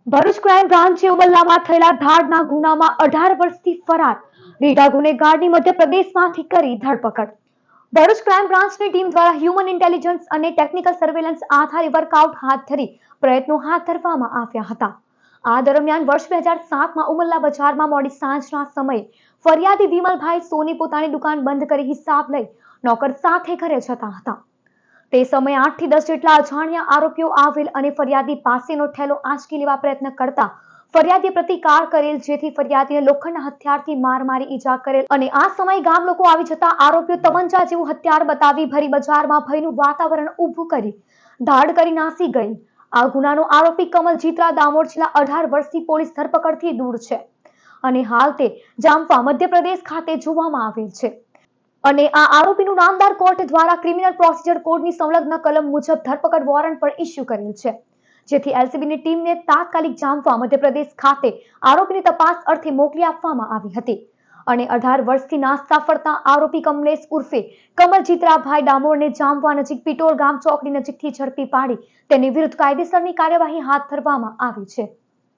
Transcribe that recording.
Bharuch crime બ્રાન્ચે ઉમલ્લામાં થયેલા ધાડના ગુનામાં 18 વર્ષથી ફરાર રીઢા ગુનેગારની મધ્યપ્રદેશમાંથી કરી ધરપકડ. ભરૂચ ક્રાઇમ બ્રાન્ચની ટીમ દ્વારા હ્યુમન ઇન્ટેલિજન્સ અને ટેકનિકલ સર્વેલન્સ આધારે વર્કઆઉટ હાથ ધરી પ્રયત્નો હાથ ધરવામાં આવ્યા હતા. આ દરમિયાન વર્ષ 2007માં ઉમલ્લા બજારમાં મોડી સાંજના સમયે ફરિયાદી વિમલભાઈ સોની પોતાની દુકાન બંધ કરી હિસાબ લઈ નોકર સાથે ઘરે જતા હતા. તે સમયે 8 થી 10 જેટલા અજાણ્યા આરોપીઓ આવેલ અને ફરિયાદી પાસેનો થેલો આંચકી લેવા પ્રયત્ન કરતા ફરિયાદીએ પ્રતિકાર કરેલ, જેથી ફરિયાદીને લોખંડના હથિયારથી માર મારી ઈજા કરેલ અને આ સમયે ગામ લોકો આવી જતા આરોપીઓ તમંચા જેવું હથિયાર બતાવી ભરી બજારમાં ભયનું વાતાવરણ ઊભું કરી ધાડ કરી નાસી ગઈ. આ ગુનાનો આરોપી કમલ જીત્રા દામોર છેલ્લા 18 વર્ષથી પોલીસ ધરપકડથી દૂર છે અને હાલ તે જામવા મધ્યપ્રદેશ ખાતે જોવામાં આવેલ છે અને આ આરોપીનું નામદાર કોર્ટ દ્વારા ક્રિમિનલ પ્રોસિજર કોડની સંલગ્ન કલમ મુજબ ધરપકડ વોરંટ પણ ઇસ્યુ કરેલ છે, જેથી એલસીબીની ટીમને તાત્કાલિક જામવા મધ્યપ્રદેશ ખાતે આરોપીની તપાસ અર્થે મોકલી આપવામાં આવી હતી અને 18 વર્ષથી નાસ્તા ફરતા આરોપી કમલેશ ઉર્ફે કમલ જીત્રાભાઈ ડામોરને જામવા નજીક પિટોર ગામ ચોકડી નજીકથી ઝડપી પાડી તેની વિરુદ્ધ કાયદેસરની કાર્યવાહી હાથ ધરવામાં આવી છે.